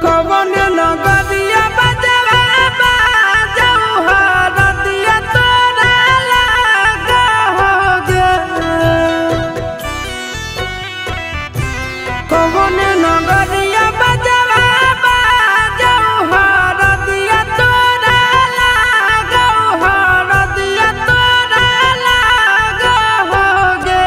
कवन नगरिया बजवा बाजऊ हरदिया तोरा लागा होगे। कवन नगरिया बजवा बाजऊ हरदिया तोरा लागा हरदिया तोरा लागा होगे।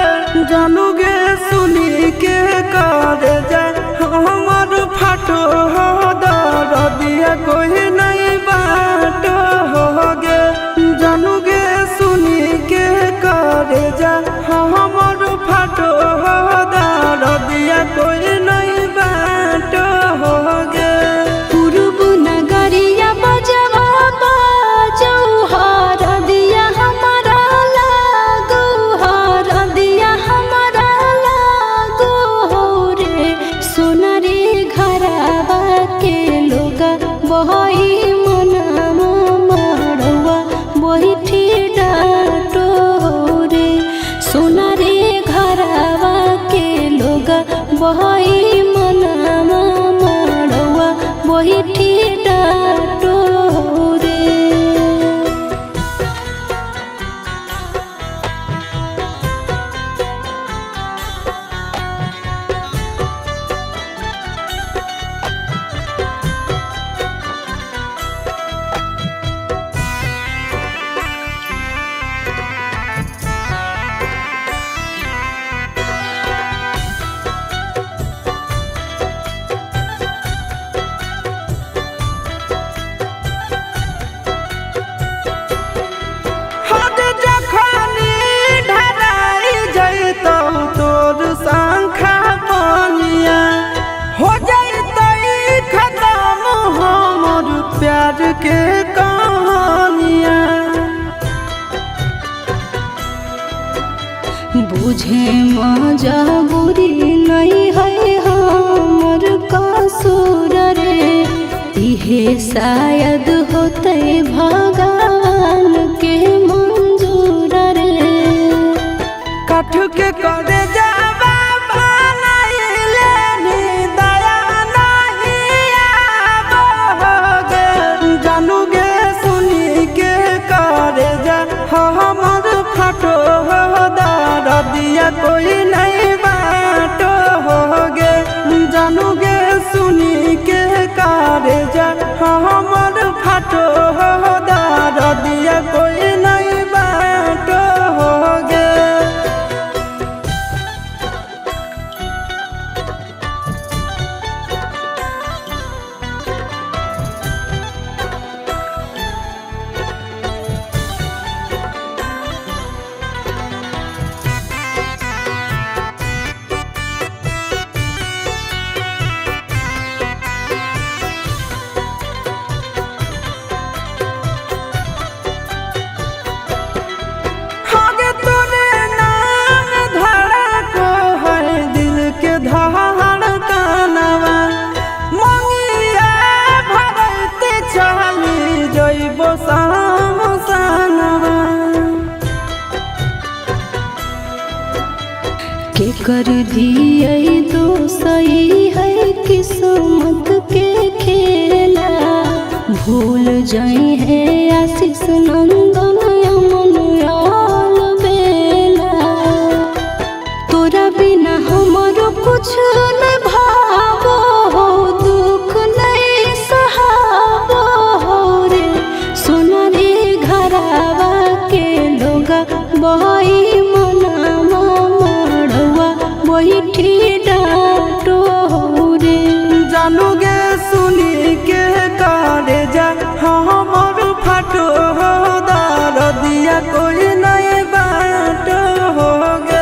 जानू गे सुनी के कर जाए हमर फाटो हो दरदिया कोई नहीं बाटो होगे। जानू गे सुनी के कर जाए हमर फाटो हो दरदिया कोई नहीं बाटो होगे। पूर्व नगरिया बजवा बाजऊ हरदिया हमारा लागो हरदिया हमारा लागो हो रे। सोना रे घरवा के लोग बहई मनामा मड़वा बैठी डाटो हो रे। सोना रे घरवा के लोग बहई मनामा मड़वा बैठी डाटो हो रे। हद जखनी ढराई जैतौ तोर शंखा बनिया हो जैतै खत्म हमर प्यार के कहानिया। बुझे मजबूरी नहीं है हमर कसूर रे। इहे शायद होते भगवान के मंजूर रे। काठ के करे जावा बनाइले नी दया नहीं आबोगे। जानू गे सुनी के करे जा हमर फाटो हो दरदिया कोई नहीं बाटो होगे। जानू गे सुनी के करे जा हमर फाटो हो दरदिया कोई नहीं बाटो होगे। आगे तोरे नाम धड़को है दिल के धड़कनवा। मंगिया भरते चली जइबो सामसनवा। के कर दिए दोसई है किस्मत के खेला। भूल जाई है आशीष नंदन अमन आल बेला। तोरा बिना हमरो कुछ न भावो हो दुख नहीं सहावो हो रे। सोना रे घरवा के लोग बहई मनामा मड़वा बैठी डाटो हो रे। जानू गे सुनी के करे जा हमर फाटो हो दरदिया कोई नहीं बाटो होगे।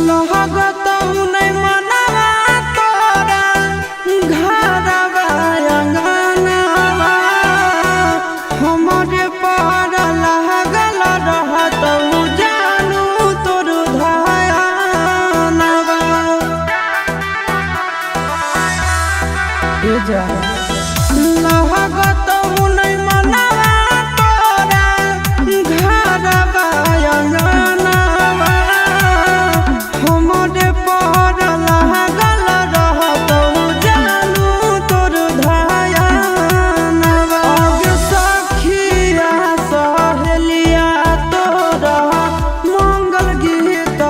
लगत नहीं मनवा तोरा घरवा अंगनवा हमरे पर लागल रहत जानू तोर धयानवा लगत नहीं मनवा तोरा घरवा अंगनवा हमरे पर लागल रहत जानू तोर धयानवा अगे सखिया सहेलिया तोरा मंगल गीत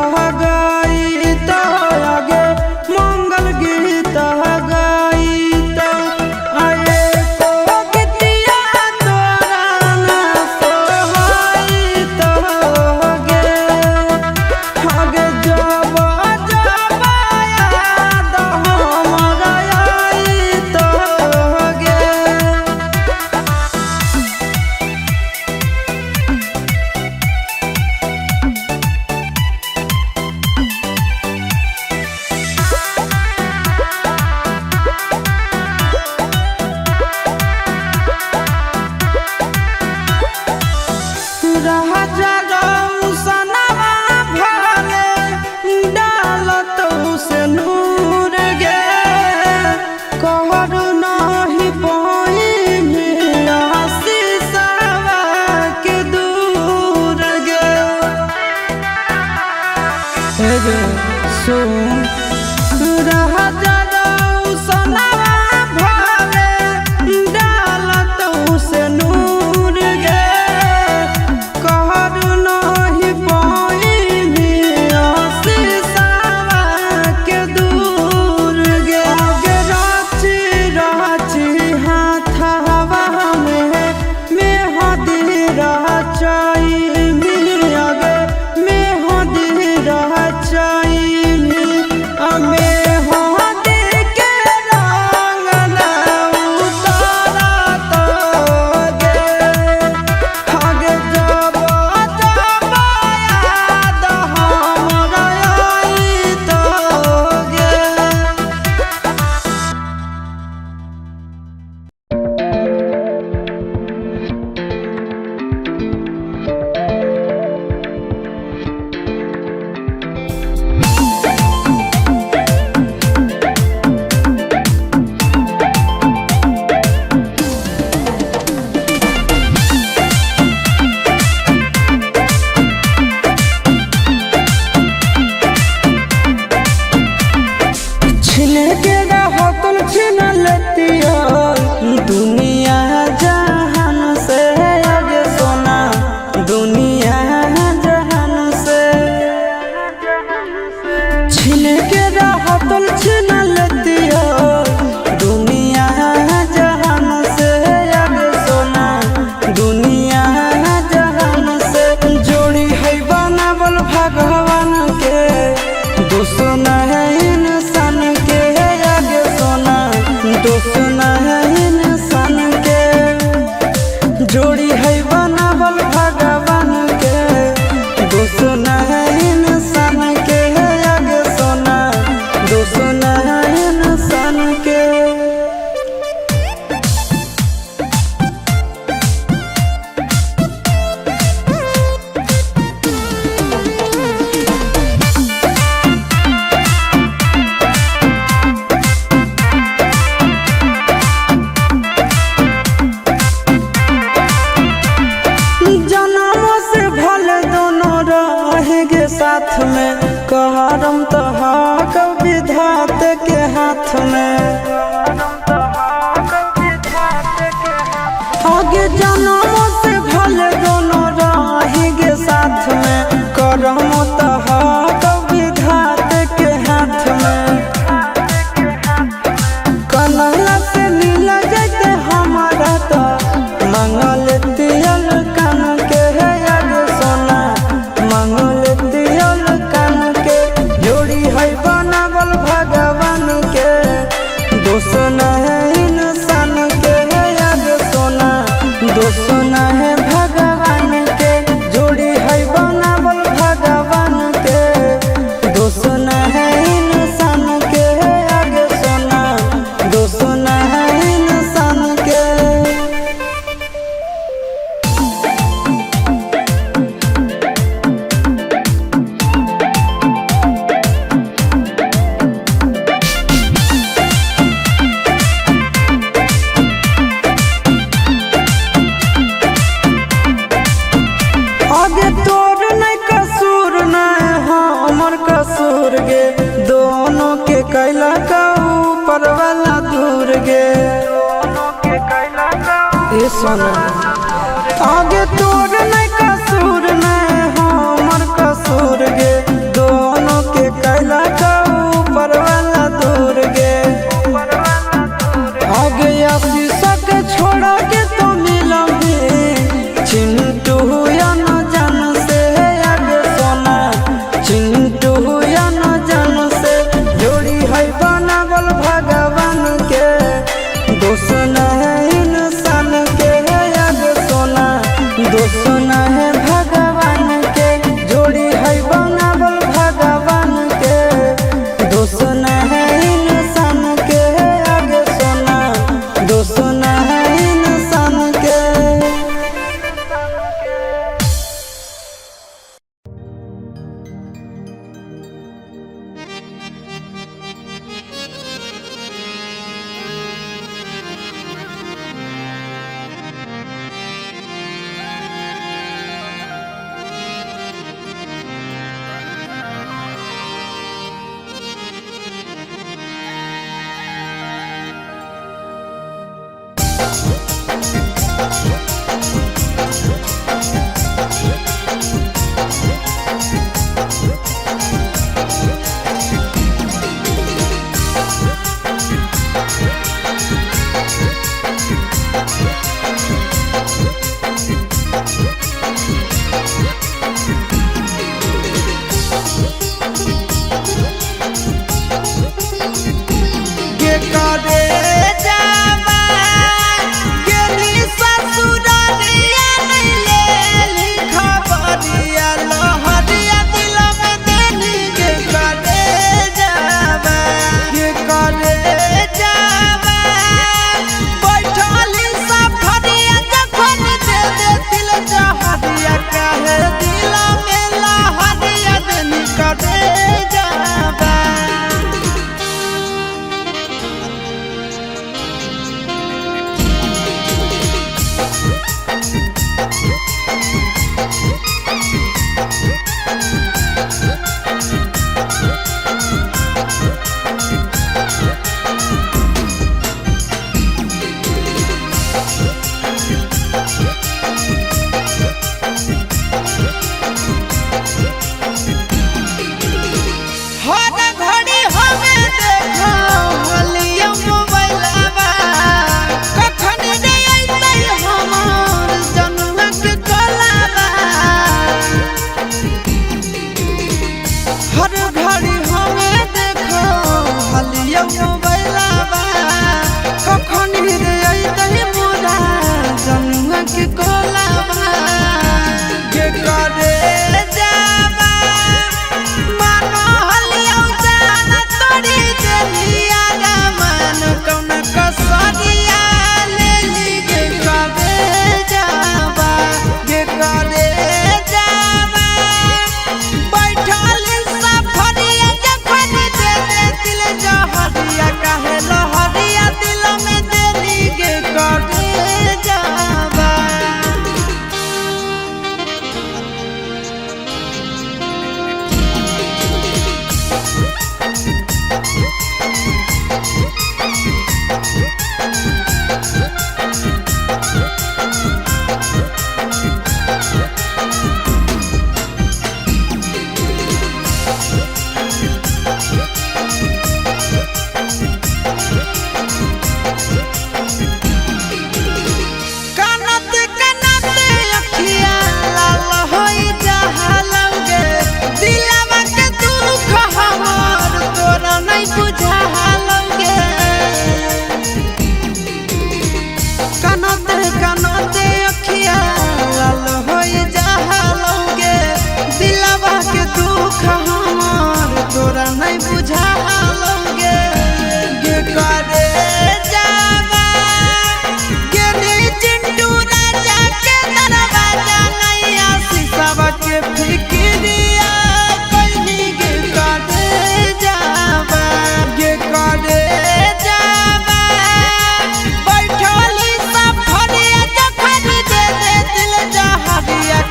गईत आगे मंगल गीत गईत आए तो गीतिया तोरा ना सोहाइत गे आगे जब जब याद हमरा आइत गे राजा सनवा भले डालत से नूर गे कहर नहीं पाई शीशवा के दूर गे सुन राजा सनवा भले डालत से नूर गे कहर नहीं पाई शीशवा के दूर गे आगे राची राची हाथवा में मेहदी रचाई आगे मेहदी रचाई मेहदी के रंग ना उतारत गे आगे जब जब याद हमरा आइत गे छीन के रहतन छीन लेतिया दुनिया जहान से आगे सोना दुनिया जहान से छीन के रहतन छीन लेतिया दुनिया जहान से आगे सोना दुनिया जहान से जोड़ी है बनावल भगवान के दोस्त है इंसान के आगे सोना दोस्त है इंसान के जोड़ी है बनावल भगवान के दोस्त है इंसान के आगे सोना दोस्त है इंसान के जनमों से भले दोनों रहेंगे साथ में कहरम तो हक विधाते के हाथ में आगे जनमों से भले दोनों रहेंगे साथ में करम तो हक विधाते के हाथ में कन्हैया से मिल जाते हमारा तो मंगल तियल कान के है आगे सोना मंगल तियल कान के जोड़ी है बनावल भगवान के दोस्त है इंसान के है आगे सोना दोस्त है भगवान के जोड़ी है बनावल भगवान के दूर गे दोनों के कैला का ऊपर वाला दूर गे ये सोना आगे तोर नहीं कसूर नहीं हमर कसूर गे दोनों के कैला का ऊपर वाला दूर गे आगे आशीष के छोड़ा के तो मिलंगे चिंटू या न जान से आगे सोना चिंटू या न जान से जोड़ी है बनावल भगवान के दोस्त न है इंसान के आगे सोना दोस्त न है भगवान के जोड़ी है बनावल भगवान के दोस्त न है इंसान के आगे सोना दोस्त न है इंसान के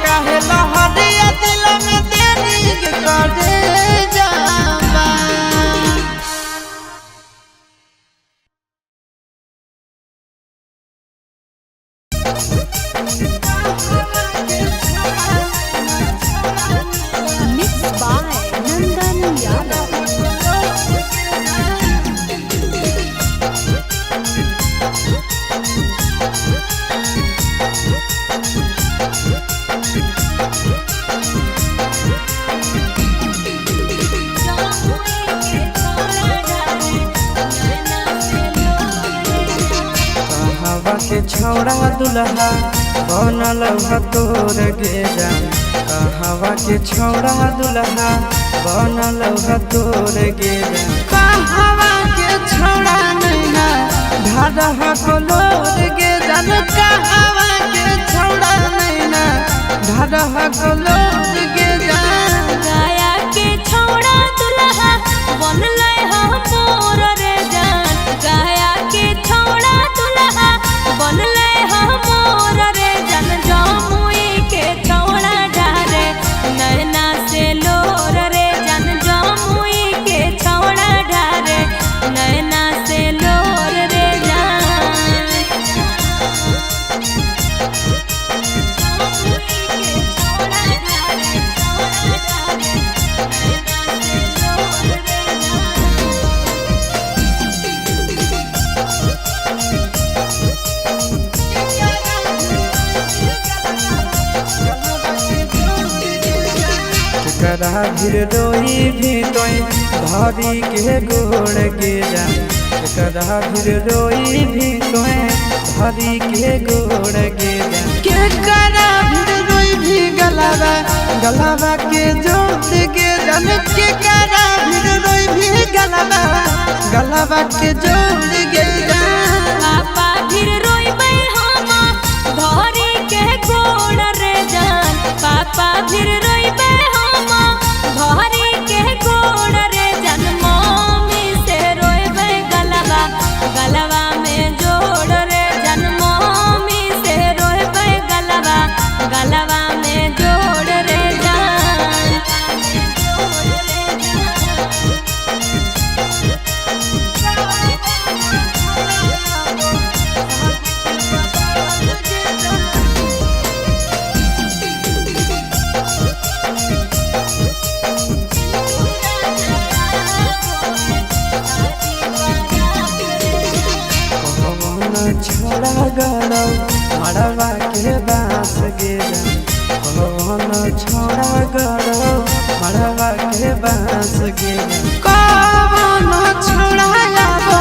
काहे लहरिया दिल में देनी के करे जा छौड़ा दुल्हा बनल तोर गे जान, कहवा के छौड़ा दुल्हा बनल तोर गे जान, कहवा के छौड़ा नैना ढाढ़ा कलोर गे जान, कहवा के छौड़ा नैना ढाढ़ा कलोर गे जान। गया के छौड़ा दुल्हा बनल मोर रे जान, गया के छौड़ा दुल्हा बनल मोर रे जान, जमुई के छौड़ा ढारे नैना से लोर रे जान, जमुई के छौड़ा ढारे नैना से लोर रे जान। करा भीर रोई भी तोई भारी के गोड़ गे जान, करा भीर रोई भी तोई भारी के गोड़ गे जान, के करा भीर रोई भी गलावा गलावा के जोड़ गे जान, के करा भीर रोई भी गलावा गलावा के जोड़ गे जान। पापा भीर रोइबै हम धरी के गोड़ रे जान, पापा भीर रोइबै हम धरी के गोड़ रे जान, मम्मी से रोइबै गलवा गलवा में जोड़ रे जान, मम्मी से रोइबै गलवा गलवा में जोड़ रे जान। छोड़ा गड़ो मड़वा के बांस गे जान, कौन छोड़ा गड़ो मड़वा के बांस गे जान, कौन छोड़ा आबो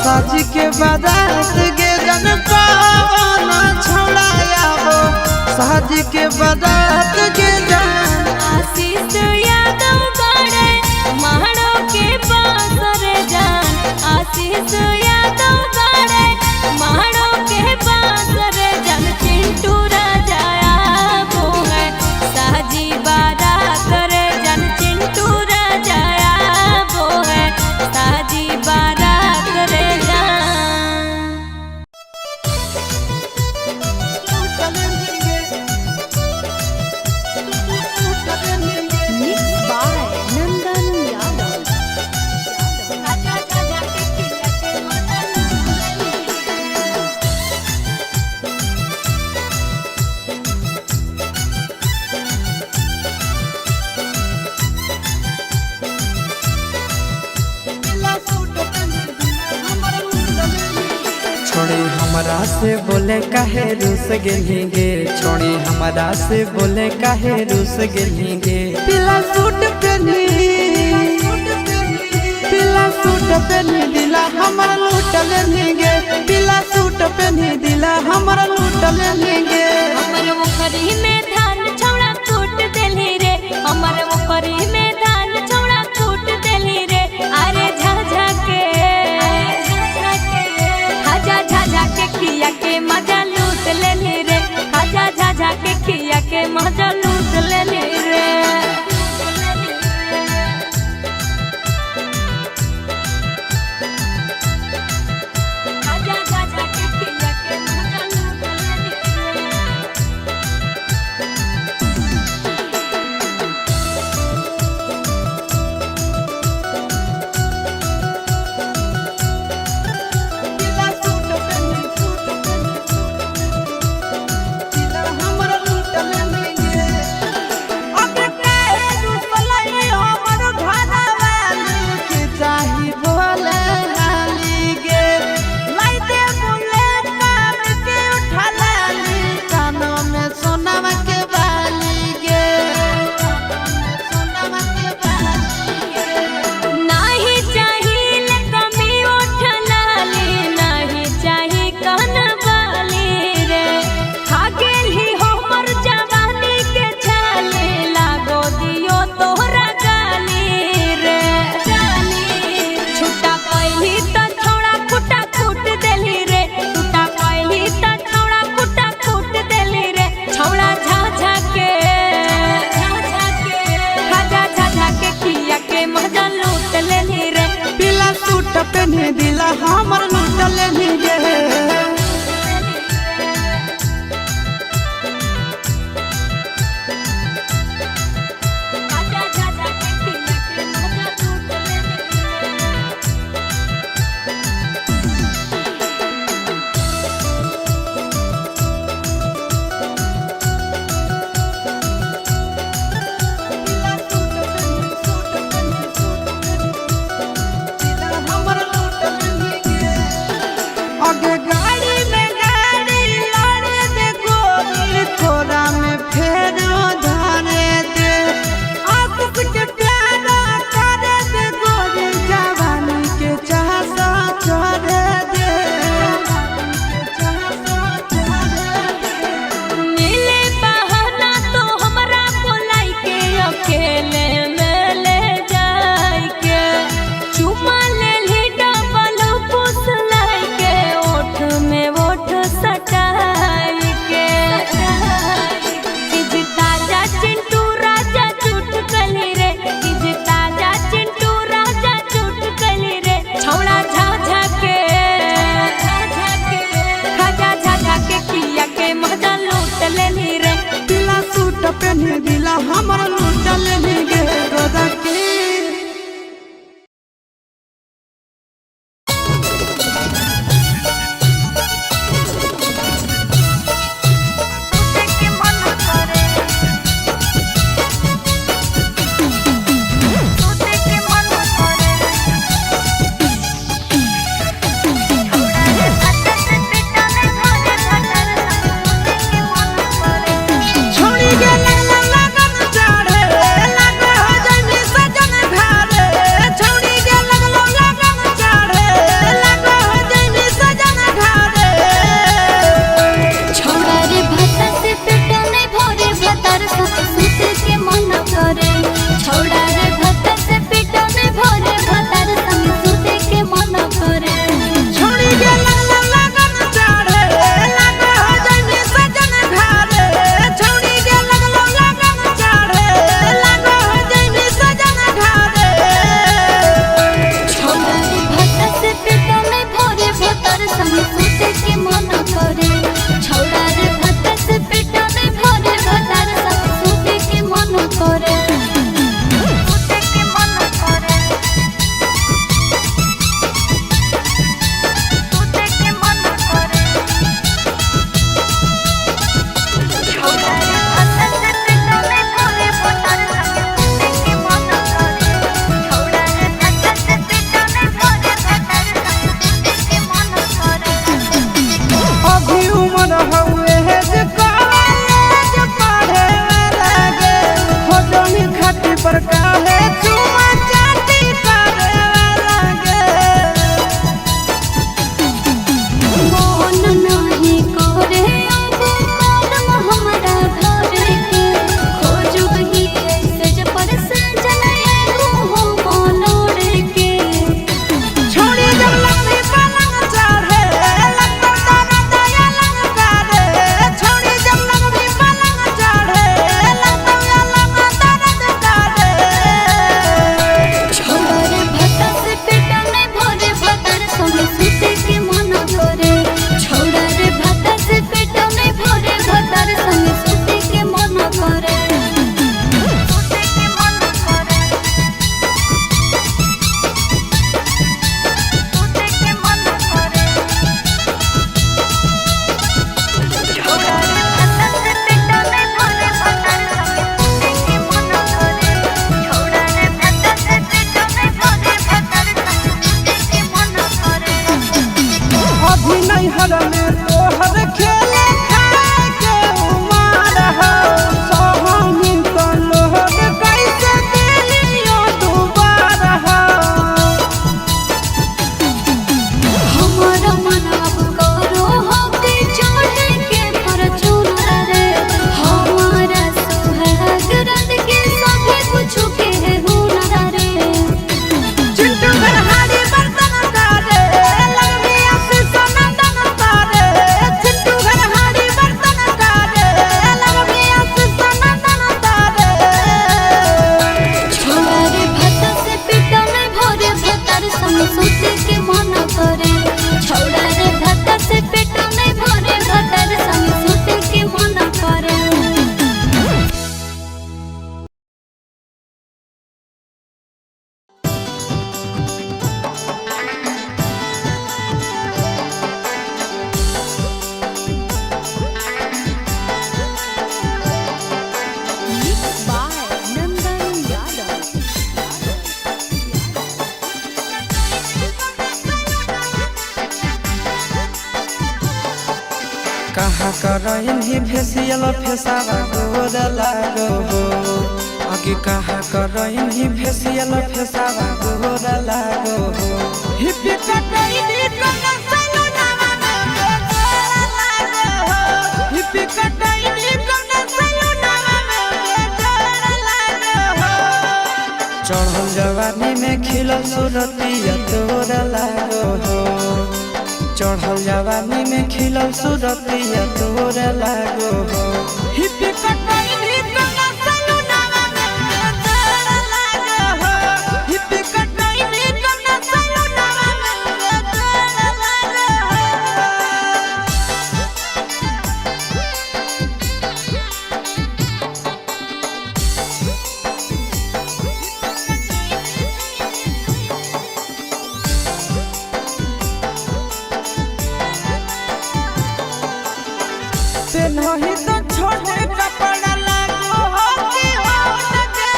साज के बारात गे जान, कौन छोड़ा आबो साज के बारात गे जान। आशीष यादव गड़े महड़ो के पास रे जान, आशीष यादव गड़े महड़ो के पास रे जान, चिंटू राजा आबो है साजी बारात रे जान, चिंटू राजा आबो है साजी बारात रे जान। Mixed by Nandan Yadav. छोड़ी हमरा से बोले काहे रूस गेली गे, छोड़ी हमरा से बोले काहे रूस गेली गे, पीला सूट पहनी दिला हमरा लूटल गे, पीला सूट पहनी दिला हमरा लूटल गे। हमर मुखरी में धान छौड़ा कूट देली रे, हमर मुखरी में धान छौड़ा कूट देली रे, अरे झाझा के हाजा झाझा के खिया के मजा लूट लेली रे, हाजा झाझा के खिया के मजा लूट लेली रे। किया के मजा लूट लेनी रे। पीला सूट पहने दिला हमर लूट लेनी गे। पहने दिला हमर लूट लेनी गे गोदा के। छोड़ी गे लगन चढ़े कहा करइन ही फेसियल फेसावा गोर लागो हो आगे कहा करइन ही फेसियल फेसावा गोर लागो हो हिप्पी कटाई कना सलूनावा में गोर लागो हो हिप्पी कटाई कना सलूनावा में गोर लागो हो चढ़ल जवानी में खिलल सूरतिया तोर लागो हो चढ़ल जवानी में खिलल सूरतिया तोर लागो हो हिप्पी कटाई कना सलूनावा में गोर लागो हो हिप्पी कटाई कना सलूनावा में गोर लागो नहीं तो छोटे कपड़ा लागो हो कि हो के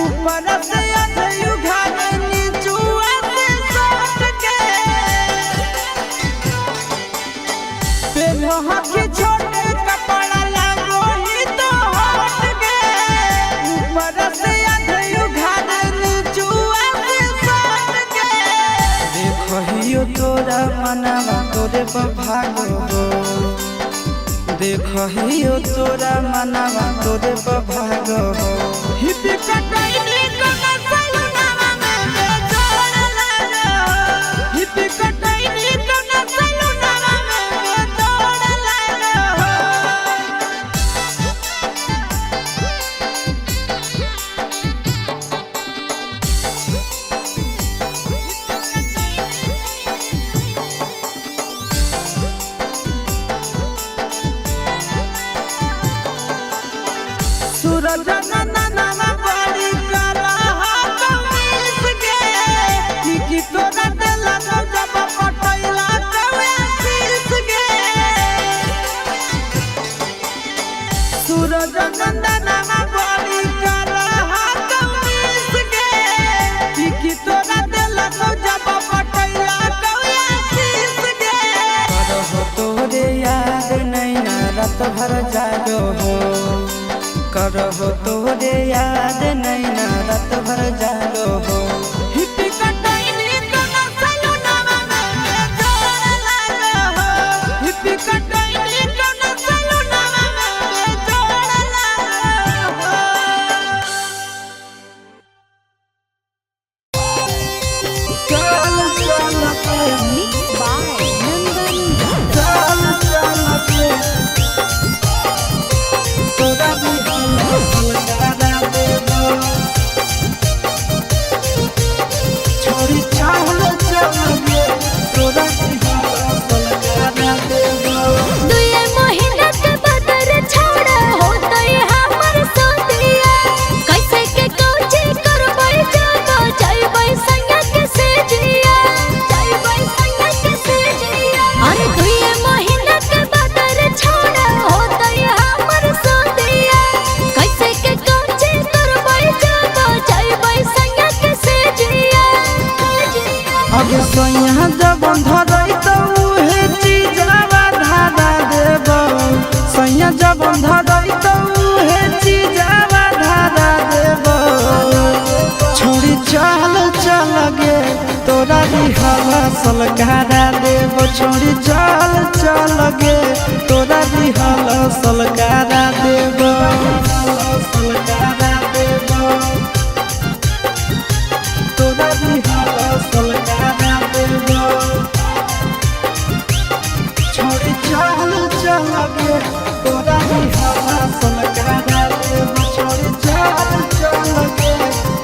ऊपर से आधे उघारे नीचुआ से सोट के पेन्हो के छोटे कपड़ा लागो ही तो होट के ऊपर से आधे उघारे नीचुआ से सोट के देखो हियो तोरा मनवा तोरे पर भागो हो देखो हियो तोरा मनवा तोरे पर भागो हो हिप्पी कटाई कना सलूनावा में गोर लागो हो हिप्पी कटाई कना सलूनावा में गोर लागो हो सूरज नननवा बड़ी कला हा कमीज के कि तोरा देला जब पटैला कवे आशीष के सूरज नननवा बड़ी कला हा कमीज के कि तोरा देला जब पटैला कवे आशीष के करहो तोरे याद नैना रात भर जागो हो करहो तोरे याद नैना रात भर जागो हो हिप्पी कटाई कना सलूनावा में गोर लागो हो हिप्पी कटाई कना सलूनावा में गोर लागो हो चल चल के मिक्स बाय नंदन चल चल के तोरा भी लगा देबो छोड़ी चावल चल के तोरा भी लगा देबो दुए महीना के बदर छोड़ा होता है हमर सोतिया कैसे के कोची करबै जाबो जाइबै संग के से जिया जाइबै संग के से जिया अरे दुए महीना के बदर छोड़ा होता है हमर सोतिया कैसे के कोची करबै जाबो जाइबै संग के से जिया अब सोया जब धरई तो उहे चीजवा धारा देबो सोया जब धरई तो उहे चीजवा धारा देबो छोड़ी चल चल गे तोरा भी हवा सलकारा देबो छोड़ी चल चल गे तोरा भी हवा सलकारा देबो सलकारा देबो तोरा भी हवा सलकारा देबो छोड़ी चल चल गे तोरा भी हवा सलकारा देबो छोड़ी चल चल गे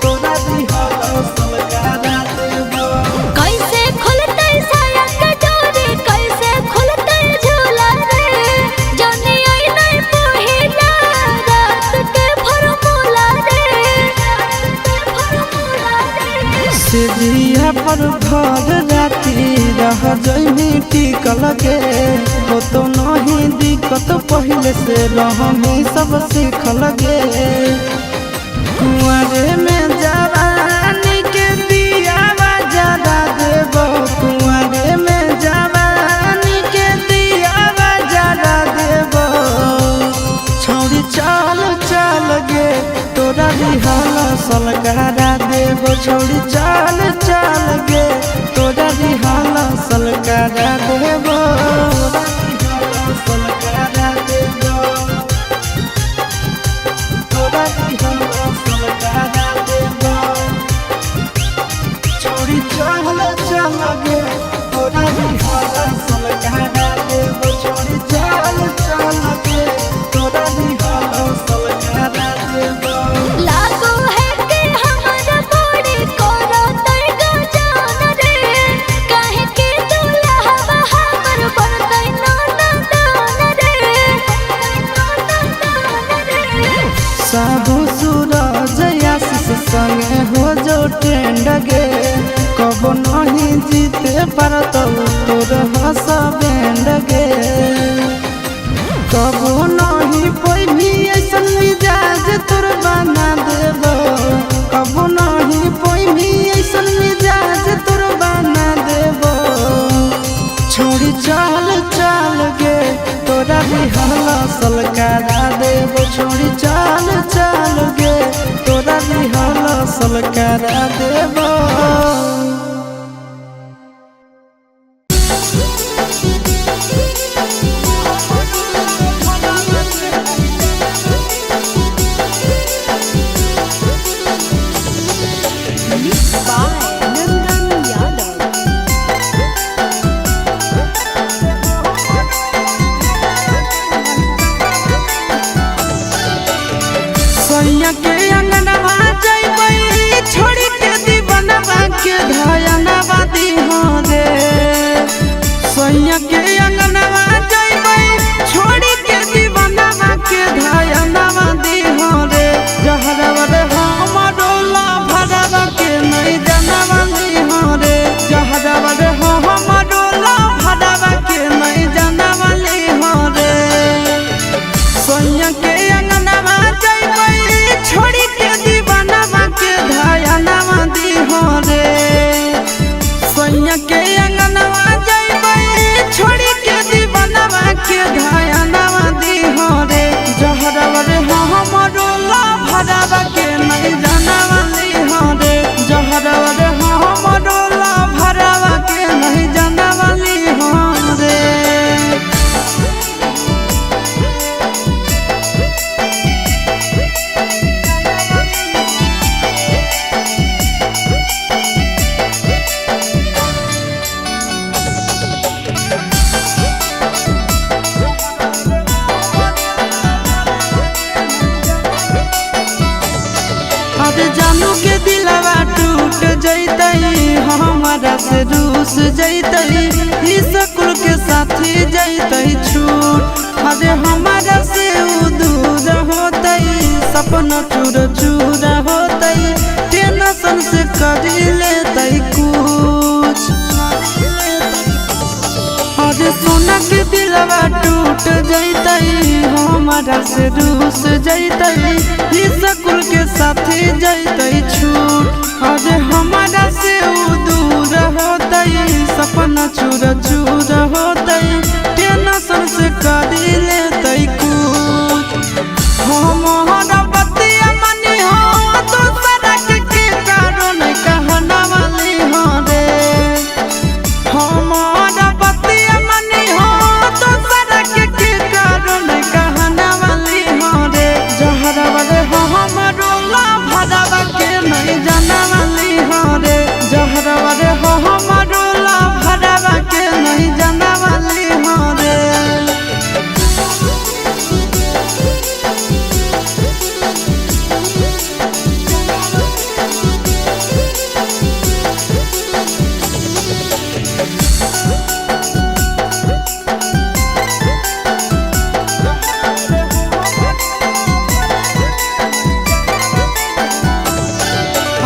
तोरा भी हवा सलकारा देबो कैसे खुलतै साया के डोरी कैसे खुलतै झूला रे जनी आई नहीं पहिला रात के फॉर्मूला रे सिजिया पर भर राती रह जइनी टिकल के हो तो नहीं दिक्कत पहले से रहमी सब सीखल गे कुंवारे में जवानी के दिया जरा देबो कुंवारे में जवानी के दिया जरा छोड़ी चाल चाल गे तोरा दिहल सलकारा देबो सलकारा देबो तोरा दिहल सलकारा देबो छोड़ी चाल चाल गे तोरा दिहल सलकारा देबो छोड़ी चाल चाल गे तोरा दिहल सलकारा देबो लागो है कि हमरा बड़ी कोरा तई गजान रे काहे के दुल्हा हमर बनतै नाना दान रे साधु सूरज आशीष संगे हो जो ट्रेंड गे कबो नहीं जीते पारतौ तोर हंस बैंड गे कबो नहीं पैनी ऐसन मिजाज तोर बना देबो कबो नहीं पैनी ऐसन मिजाज तोर बना देबो छोड़ी चाल चाल गे तोरा दिहल सलकारा देबो छोड़ी चाल चाल गे तोरा दिहल सलकारा देबो सैया के अंगनवा जइबै छोड़ी के दीवानवा के धयनवा दिहो रे सैया के अंगनवा जइबै छोड़ी के दीवानवा के धयनवा दिहो रे जहरवा रे हमरो ला भरवा के नहीं जनवा दिहो रे जहरवा रे हमरो ला भरवा के नहीं जनवा दिहो रे सैया के अंगनवा जइबै छोड़ी के दीवानवा के धयनवा दिहो रे सैया के अंगनवा जइबै छोड़ी के दीवानवा के धयनवा दिहो रे जहरवा रे हमरो ला भरवा के नहीं जनवा दिहो रे जहरवा रे हमरो ला भरवा के नहीं जनवा दिहो रे अरे जानू के दिलवा टूट जैतई हमारा से रूस जैतई ई सकुल के साथी जैतई छूट अरे हमारा से दूर होतई सपना चूर चूर होतई टेंशन से कर लेतई कुछ अरे सोना के दिलवा टूट जैतई हमारा से रूस जैतई ई सकुल के साथी जैतई छूट अरे हमारा से दूर होतई सपना चूर चूर होतई टेंशन से कर लेतई कुछ हमारा बतिया मनी हो तो सड़क के कारण कहना वाली हो रे हमारा बतिया मनी हो तो सड़क के कारण कहना वाली हो रे जहरवा रे हमरो ला भरवा के नहीं जाना वाली हो रे जहरवा रे हमरो ला भरवा के नहीं जाना वाली हो रे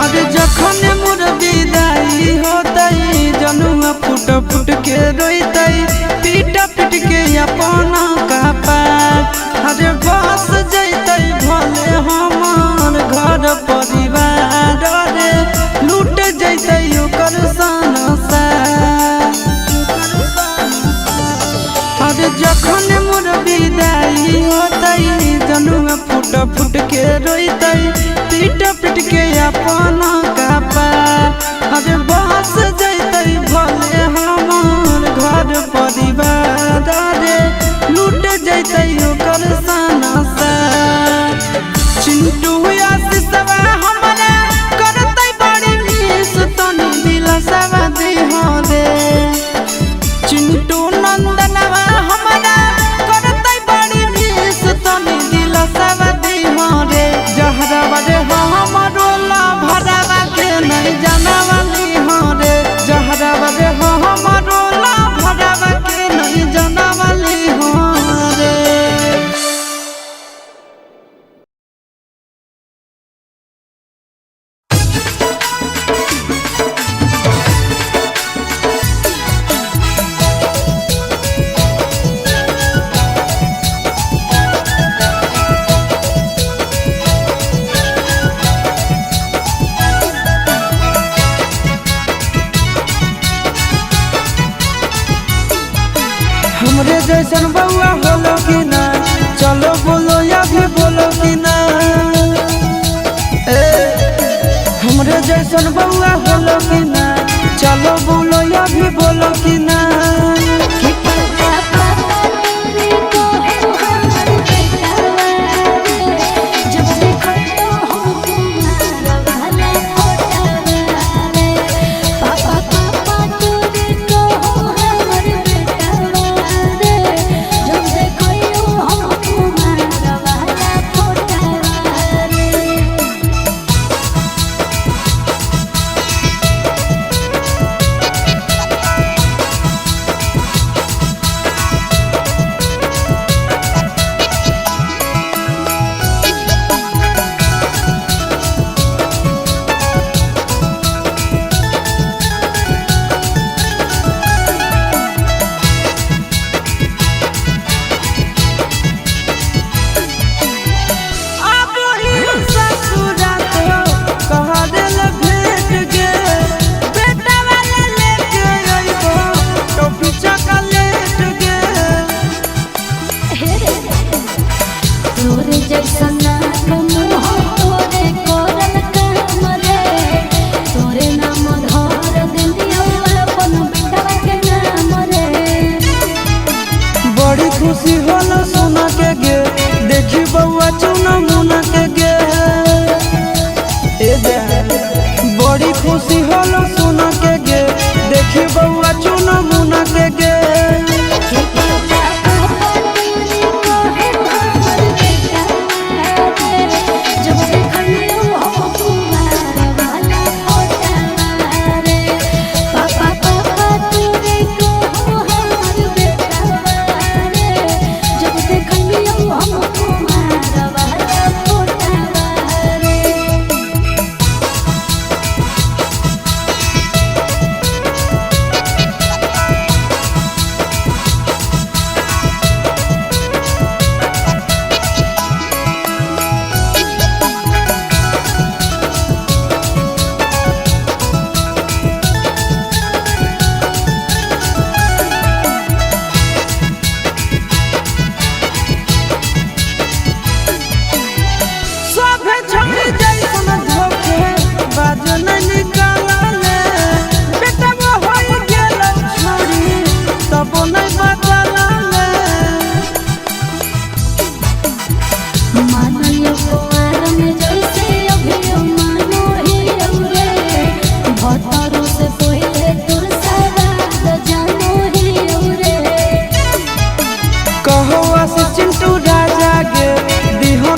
अरे जखन मोर विदाई होतई जनुआ फुट फुट के रोइतई पीट पीट के अपन कपाट अरे बस जैतई भले हमार घर परिवार रे लूट जैतई ओकर संसार अरे जखन मोर विदाई होतई जनुआ फुट फुट के रोइतई पीट पीट के अपन कपाट जैसन बउआ होलो कि ना, चलो बोलो या भी बोलो कि ना। हमरे जैसन बउआ होलो कि ना, चलो बोलो या भी बोलो कि ना। खुशी होला सोना के गे, देखी बउआ चुना मुना के गे। बड़ी खुशी होला सोना के गे, देखी बउआ चुना मुना के गे।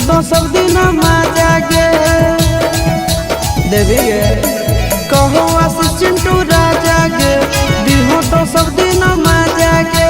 तो सब दिन माजा गे देवी गे, कहो आशीष चिंटू राजा गे, दिहो तो सब दिन माजा गे।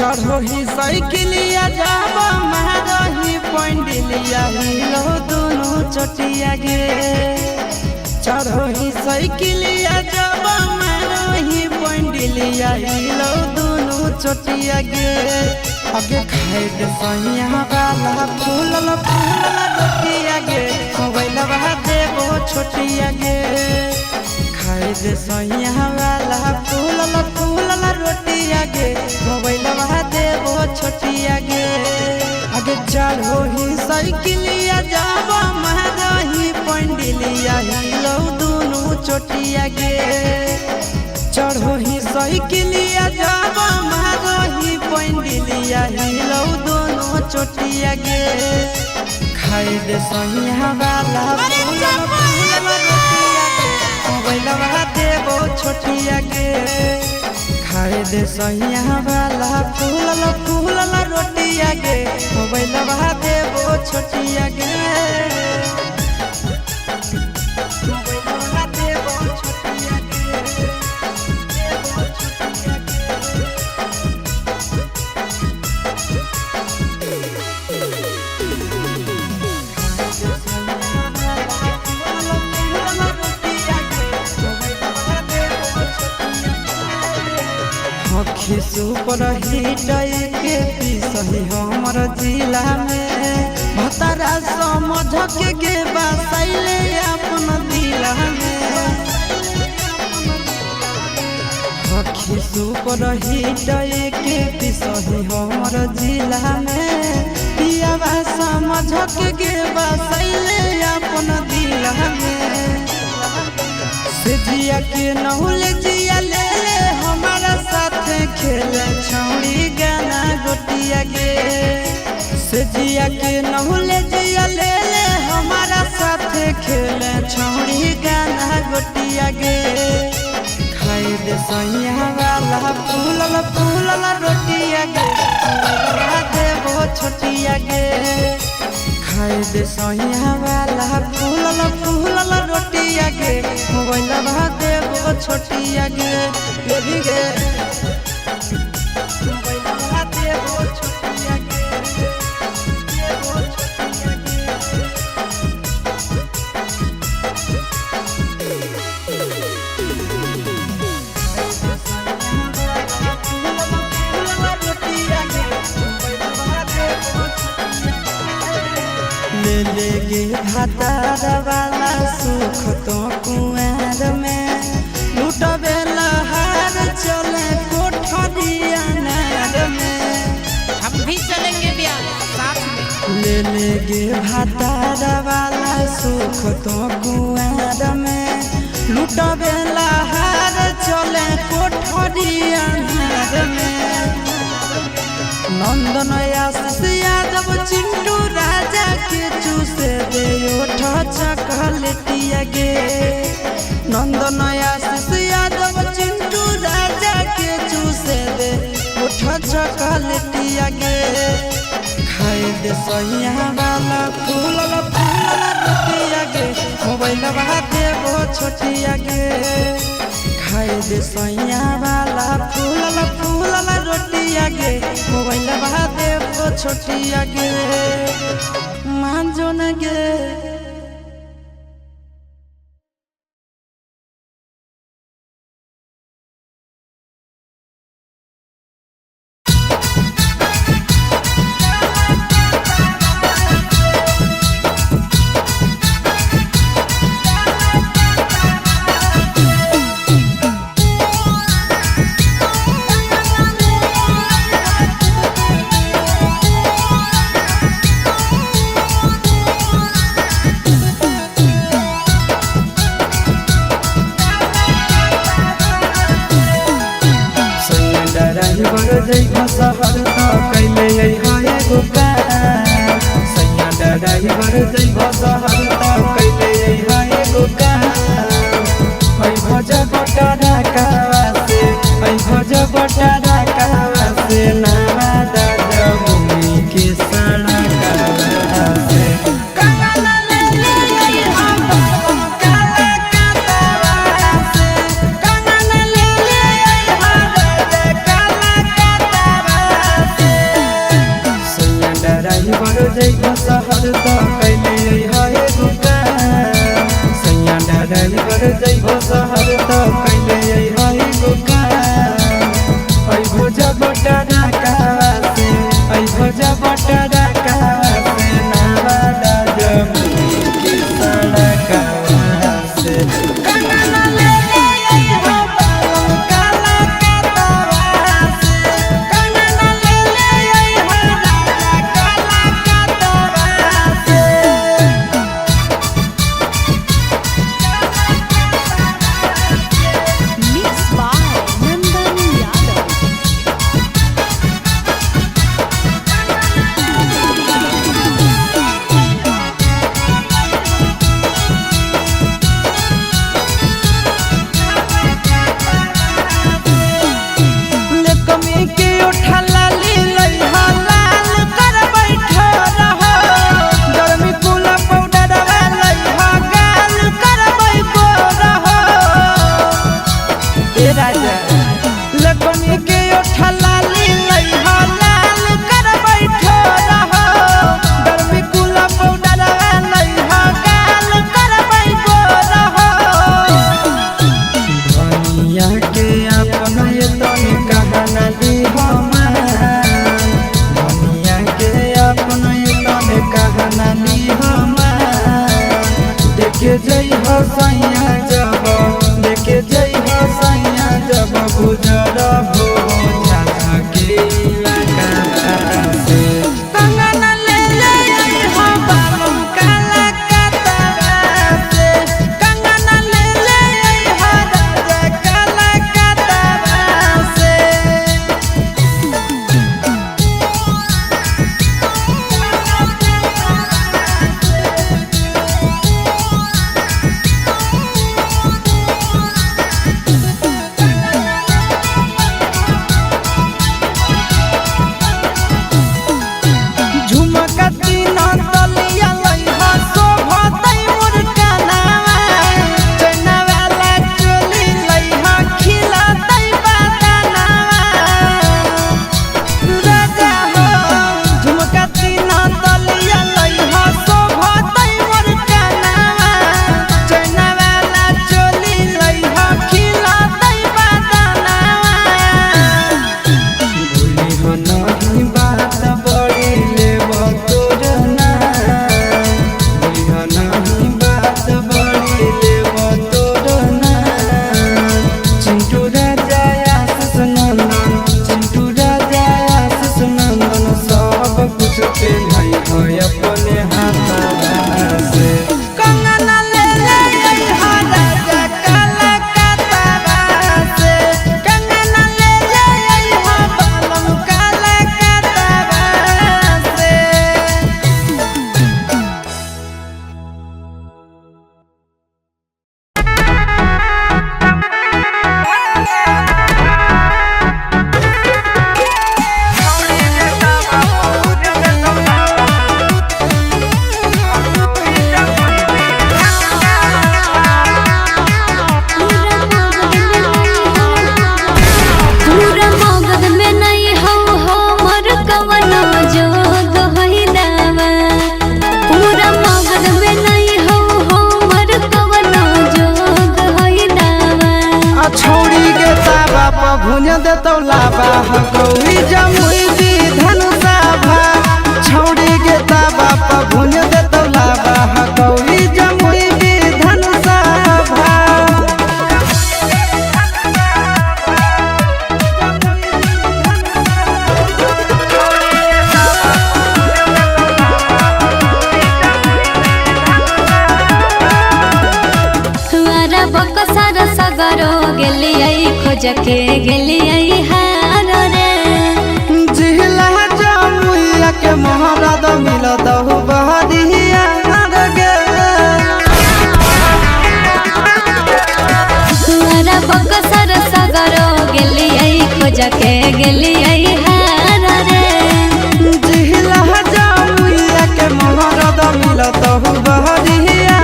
चढ़ो ही साइकिलिया जाबा मारही पंडिलिया हिलो दोनों चटिया गे। चढ़ो ही साइकिलिया जाबा मारही पंडिलिया हिलो दोनों चटिया गे। आगे खाए दे सैया वाला फूलल फूलल रोटिया गे, मोबाइल बहा देबो छोटिया गे। खाए दे सैया वाला फूलल फूलल रोटिया गे, मोबाइल बहा देबो छोटिया गे। आगे चढ़ो ही साइकिलिया जाबा मारही पंडिलिया हिलो दोनों चटिया गे। चढ़ो ही साइकिलिया जाबा मारही पंडिलिया हिलो दोनों चटिया गे। खाए दे सैया वाला फूलल फूलल रोटिया गे, मोबाइल बहा देबो छोटिया गे। खाए खाए दे सैया वाला फूलल फूलल रोटिया गे मोबाइल बहा देबो छोटिया गे सुपर हिट के पिसही हमर जिला में भतरा समझ के बसैले अपन दिला में हखी सुपर हिट के पिसही हमर जिला में पियावा समझ के बसैले अपन दिला में से जिया के नहुल जिया ले हमारा साथ खेले छौड़ी गाना गोटिया गे से जिया के नहुल जिया ले हमारा साथ खेले छौड़ी गाना गोटिया गे खाए दे सैया वाला फूलल फूलल रोटिया गे देबो छोटिया गे खाए दे सैया वाला फूलल फूलल रोटिया गे मोबाइल बहा देबो छोटिया गे लेबी गे मोबाइल बहा देबो छोटिया गे देबो छोटिया गे ले गे भातार वाला सुख तो कुआर में लुटबे लहार चले कोठरिया नार में हम भी चलेंगे ब्याह साथ में ले गे भातार वाला सुख तो कुआर में लुटबे लहार चले कोठरिया नार में नंदन आशीष यादव चिंटू राजा के चूसे दे ओठ चकलेटिया गे नंदन आशीष यादव चिंटू राजा के चूसे दे ओठ चकलेटिया गे खाए दे सैया वाला फूलल फूलल रोटिया गे मोबाइल बहा देबो छोटिया गे खाए दे सैया वाला फूलल फूलल रोटिया गे मोबाइल बहा देबो छोटिया गे मांजो न गे शहर तो कैले हाय गोपाल सैया ड्राइवर जइब शहर तो कैले हाय गोपाल ऐ भज बटारा कावा से ऐ भज बटारा कावा से नावा दादा भूमि के सड़क से काला ले ले हम काला कातावा से काला ले ले हम काला कातावा से सैया ड्राइवर जइब शहर तो कैले हाय गोपाल सैया ड्राइवर जइब शहर तो कैले हाय गोपाल ऐ भज बटारा कावा से ऐ भज बटारा कावा से नावा दादा भूमि के सड़क से काला ले ले हम काला कातावा से काला ले ले हम काला कातावा से देखे जई हसैया जब देखे जई हसैया जब गुजर हो झाझा के इलाका से कंगना ले ले हो बालम काला कतरा से कंगना ले ले हो राजा काला कतरा से भुज देतौ लाबा हकौरी जमुई विधान सभा छौड़ी के ताबा पर भुज देतौ लाबा हकौरी जमुई विधान सभा बकसर सगरो गेलियै खोज के गेलियै हार रे जिहला जमुइया के महाराज मिलत हो बहरिया गे तुअरा बकसर सगरो गेलियै खोज के गेलियै हार रे जिहला जमुइया के महाराज मिलत हो बहरिया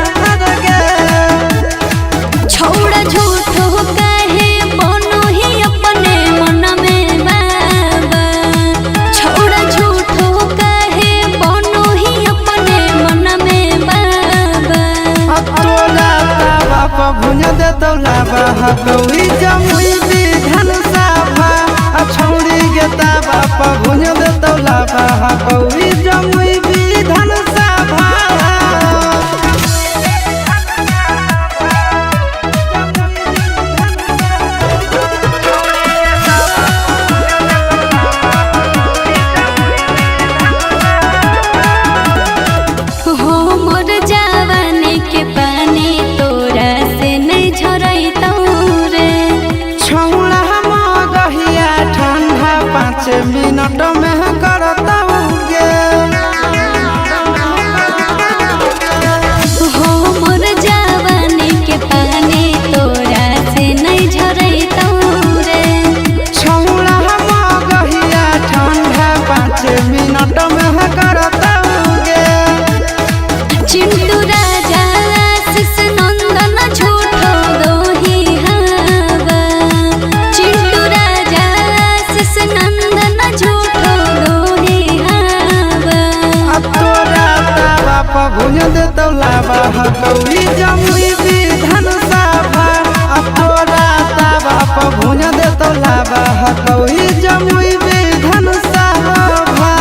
छोड़ झूठ कहे बनो ही अपने मन में बाबा छोड़ झूठ कहे बनो ही अपने मन में बाबा तोला ताबा पर भुज देतौ लाबा हकौरी जमुई विधान सभा छौड़ी के ताबा पर भुज देतौ लाबा हकौरी जमुई विधान सभा मिनट में करतौ गे हो मोर जवानी के पानी तोरा से नहीं झरैतौ रे छौड़ा मगहिया ठंडा 5 मिनट में करतौ गे चिंटू राजा आशीष नंदन झूठो दोही हवा चिंटू राजा आशीष नंदन झूठो दोही हवा तोरा ताबा पर भुज देतौ लाबा हकौरी जमुई विधान सभा तोरा ताबा पर भुज देतौ लाबा हकौरी जमुई विधान सभा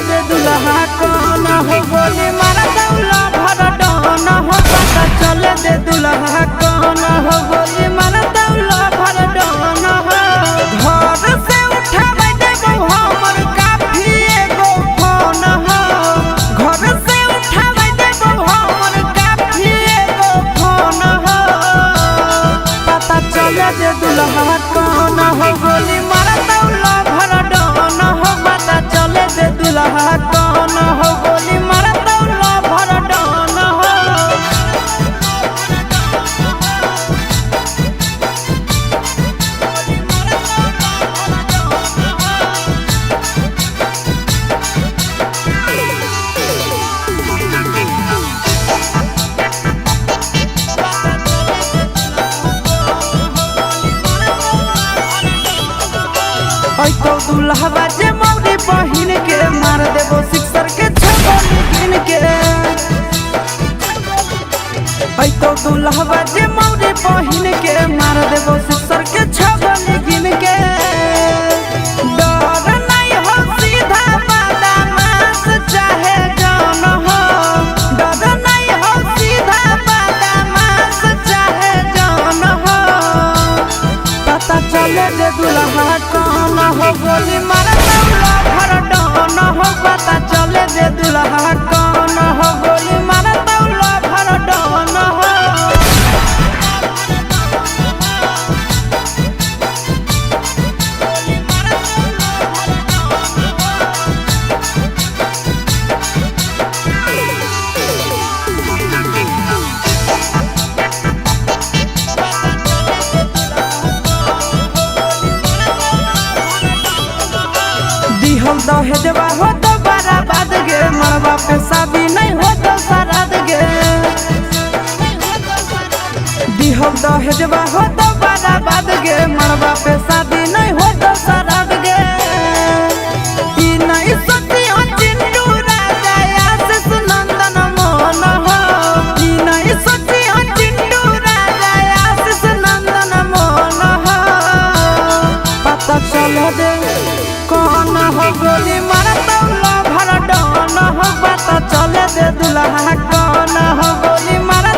दे दुल्हा कौन हो गोली मारा दौला भर डन हो पता चले दे दुल्हा कौन हो गोली मारा दौला भर डन हो घर से उठावे देबो हमर काफी एगो फोन हो घर से उठावे देबो हमर काफी एगो फोन हो पता चले दे दुल्हा कौन हो गोली मारा दौला भर डन हो पता चले दे दुल्हा कौन हो गोली मारा दौला भर डन हो तो दुल्हा जे मौरी बहिन के मार देबो सिक्सर के छगोली गिन के तो दुल्हा जे मौरी बहिन के मार देबो सिक्सर के छगोली गिन के डर नहीं हो सीधा बदमाश चाहे जान हो डर नहीं हो सीधा बदमाश चाहे जान हो पता चले दे दुल्हा कौन हो गोली मारा दौला भर डन हो पता चले दे दुल्हा कौन हो गोली मारा दौला भर डन हो दिहल दहेजवा हो तो बराबाद गे मरवा पे शादी नहीं हो तो सराद गे दिहल दहेजवा हो तो बराबाद गे मरवा पे शादी नहीं हो तो सराद गे ई नहीं सोची हो चिंटू राजा आशीष नंदन मोहन हो ई नहीं सोची हो चिंटू राजा आशीष नंदन मोहन हो पता चले दे कौन हो गोली मारा दौला भर डन हो पता चले दे दुल्हा कौन हो गोली मारा